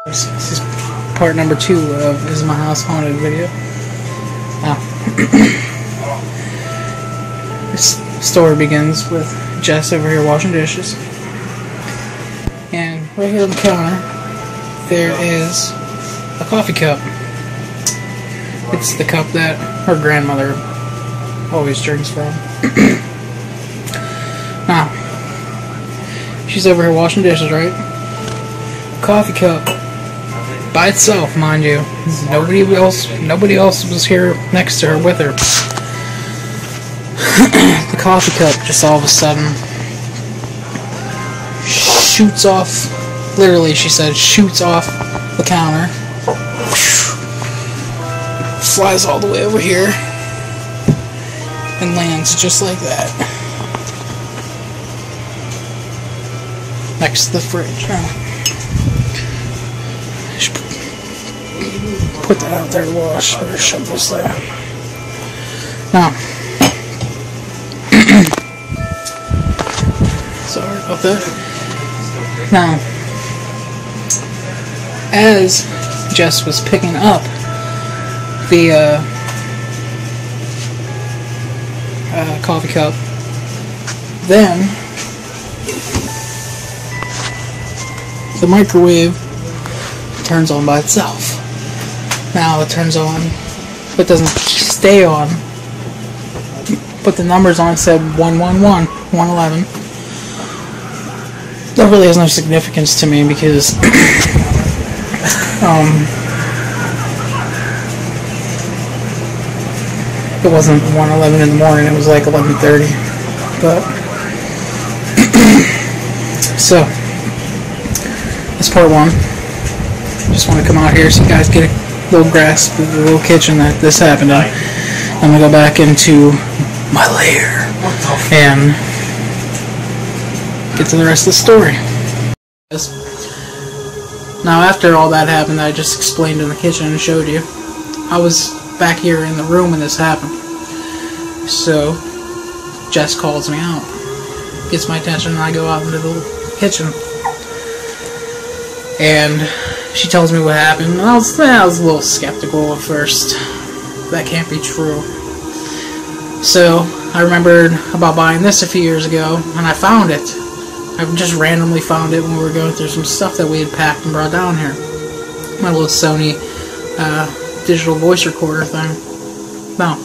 This is part number 2 of Is My House Haunted video. This story begins with Jess over here washing dishes. And right here on the counter, there is a coffee cup. It's the cup that her grandmother always drinks from. Now, she's over here washing dishes, right? Coffee cup. By itself, mind you. Nobody else was here next to her with her. The coffee cup just all of a sudden shoots off, literally she said, shoots off the counter, flies all the way over here, and lands just like that. Next to the fridge. Put that out there to wash, or shove this there. Now, sorry about that. Now, as Jess was picking up the coffee cup, then the microwave turns on by itself. Now it turns on, but doesn't stay on. Put the numbers on, it said 111, 111. That really has no significance to me because it wasn't 1:11 in the morning, it was like 11:30. But so that's part 1. Just want to come out here so you guys get a little grasp of the little kitchen that this happened in. I'm gonna go back into my lair and get to the rest of the story. Now, after all that happened that I just explained in the kitchen and showed you, I was back here in the room when this happened. So Jess calls me out, gets my attention, and I go out into the kitchen. And she tells me what happened, and I was a little skeptical at first. That can't be true. So I remembered about buying this a few years ago, and I found it. I just randomly found it when we were going through some stuff that we had packed and brought down here. My little Sony digital voice recorder thing. Now,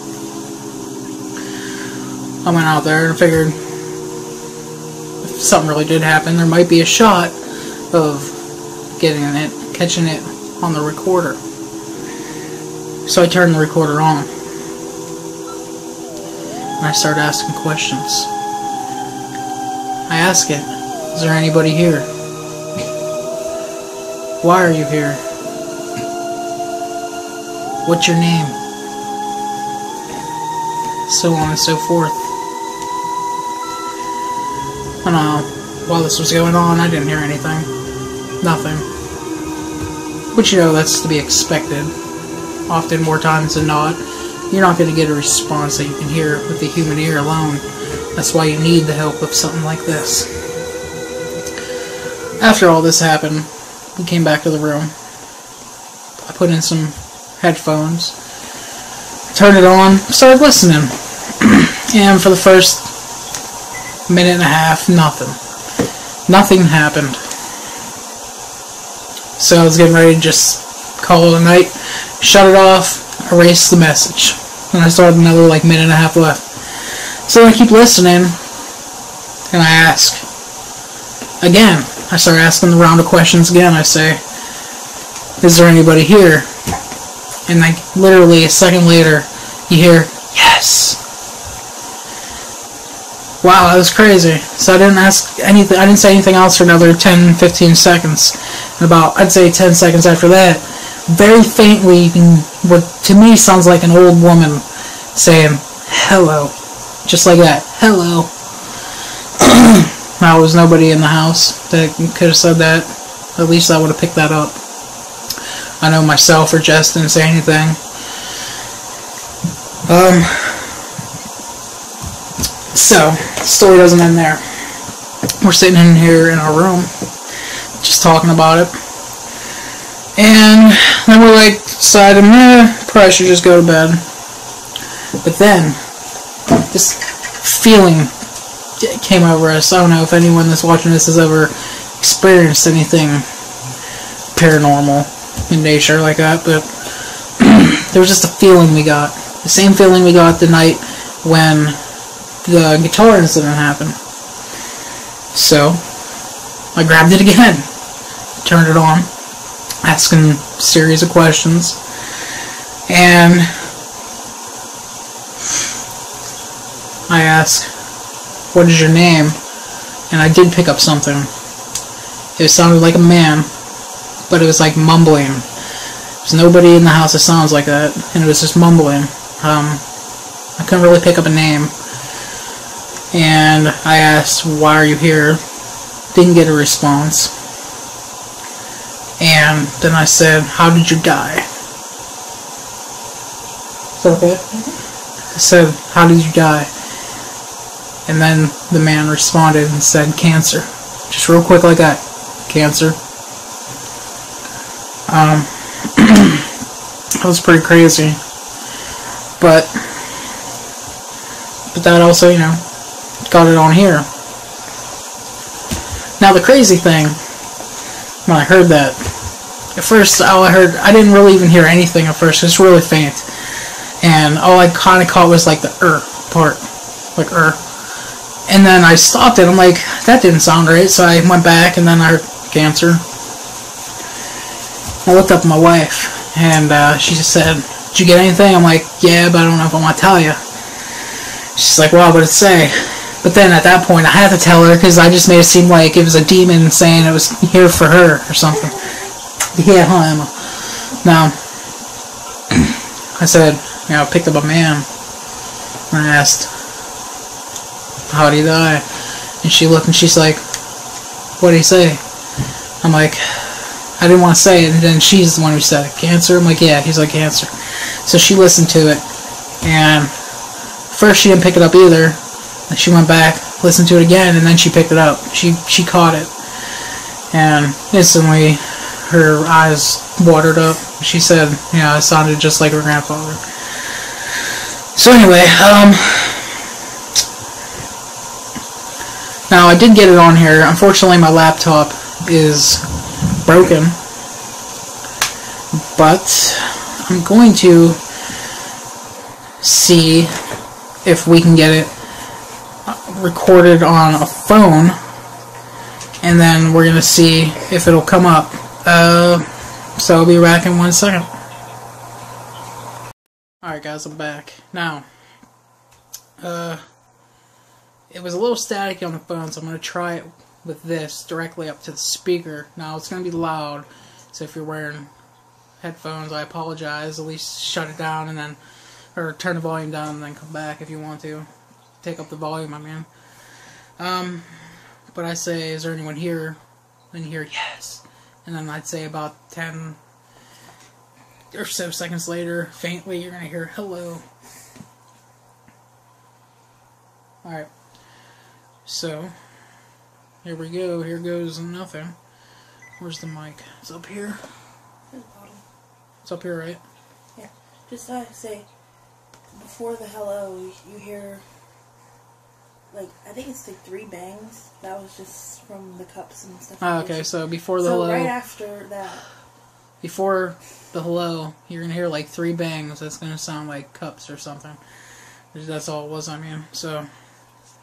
I went out there and figured if something really did happen, there might be a shot of catching it on the recorder. So I turned the recorder on and I started asking questions. I ask it, is there anybody here? Why are you here? What's your name? So on and so forth. And while this was going on, I didn't hear anything. Nothing. But you know, that's to be expected. Often, more times than not, you're not going to get a response that you can hear with the human ear alone. That's why you need the help of something like this. After all this happened, we came back to the room. I put in some headphones, turned it on, started listening. And for the first minute and a half, nothing. Nothing happened. So I was getting ready to just call it a night, shut it off, erase the message. And I still had another like minute and a half left. So I keep listening, and I ask again. I start asking the round of questions again. I say, is there anybody here? And like literally a second later, you hear, yes. Wow, that was crazy. So I didn't ask anything. I didn't say anything else for another 10-15 seconds. And about, I'd say 10 seconds after that, very faintly, what to me sounds like an old woman saying, hello. Just like that. Hello. Now, there was nobody in the house that could have said that. At least I would have picked that up. I know myself or Jess didn't say anything. So, the story doesn't end there. We're sitting in here in our room, just talking about it. And then we like decided, probably should just go to bed. But then this feeling came over us. I don't know if anyone that's watching this has ever experienced anything paranormal in nature like that, but there was just a feeling we got. The same feeling we got the night when the guitar incident happened. So I grabbed it again, turned it on, asking a series of questions, and I asked, "What is your name?" And I did pick up something. It sounded like a man, but it was like mumbling. There's nobody in the house that sounds like that, and it was just mumbling. I couldn't really pick up a name, and I asked, "Why are you here?" Didn't get a response. And then I said, "How did you die?" Is that okay? I said, "How did you die?" And then the man responded and said, "Cancer." Just real quick like that. Cancer. That was pretty crazy. But that also, got it on here. Now the crazy thing, when I heard that, at first I didn't really even hear anything at first. It was really faint. And all I kind of caught was like the part. Like And then I stopped it. I'm like, that didn't sound right. So I went back and then I heard cancer. I looked up at my wife and she just said, "Did you get anything?" I'm like, "Yeah, but I don't know if I want to tell you." She's like, "Well, what'd it say?" But then at that point I had to tell her because I just made it seem like it was a demon saying it was here for her or something. Yeah, huh, Emma? Now, I said, I picked up a man and I asked, "How did he die?" And she looked and she's like, "What did he say?" I'm like, I didn't want to say it, and then she's the one who said it. "Cancer?" I'm like, "Yeah." He's like, "Cancer." So she listened to it, and first she didn't pick it up either. And she went back, listened to it again, and then she picked it up. She caught it, and instantly her eyes watered up. She said, it sounded just like her grandfather. So anyway, now I did get it on here. Unfortunately, my laptop is broken, but I'm going to see if we can get it recorded on a phone, and then we're going to see if it'll come up. So I'll be back in 1 second. Alright guys, I'm back. Now, it was a little staticky on the phone, so I'm going to try it with this directly up to the speaker. Now, it's going to be loud, so if you're wearing headphones, I apologize. At least shut it down and then, or turn the volume down and then come back if you want to. Take up the volume, I mean. But I say, "Is there anyone here?" Then you hear, "Yes." And then I'd say about 10 or so seconds later, faintly, you're going to hear, "Hello." Alright. So, here we go. Here goes nothing. Where's the mic? It's up here. There's the bottom. It's up here, right? Yeah. Just say, before the hello, you hear, like, I think it's like 3 bangs. That was just from the cups and stuff. Oh, okay, so before the hello. So right after that. Before the hello, you're going to hear like 3 bangs. That's going to sound like cups or something. That's all it was, I mean. So,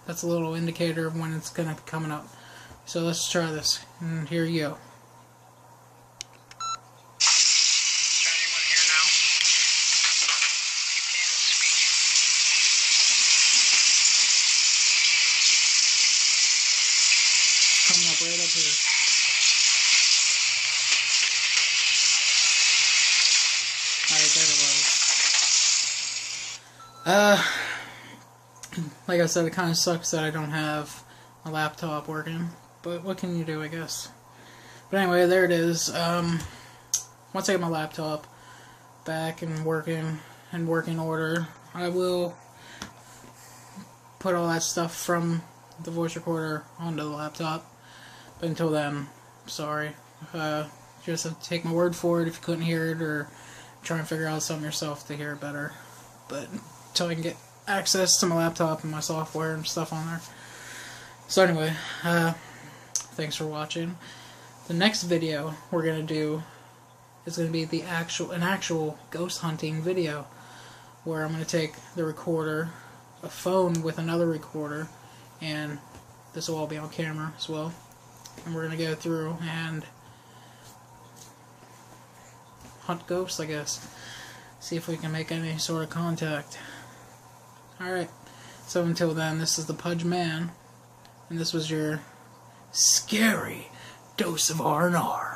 that's a little indicator of when it's going to be coming up. So let's try this. And here you go. Coming up right up here. Alright, there it was. Like I said, it kind of sucks that I don't have a laptop working, but what can you do, I guess. But anyway, there it is. Once I get my laptop back and working order, I will put all that stuff from the voice recorder onto the laptop. But until then, sorry. If just have to take my word for it if you couldn't hear it, or try and figure out something yourself to hear it better. But until I can get access to my laptop and my software and stuff on there. So anyway, thanks for watching. The next video we're gonna do is gonna be an actual ghost hunting video, where I'm gonna take the recorder, a phone with another recorder, and this will all be on camera as well. And we're gonna go through and hunt ghosts, I guess. See if we can make any sort of contact. Alright, so until then, this is the Pudge Man, and this was your scary dose of R&R.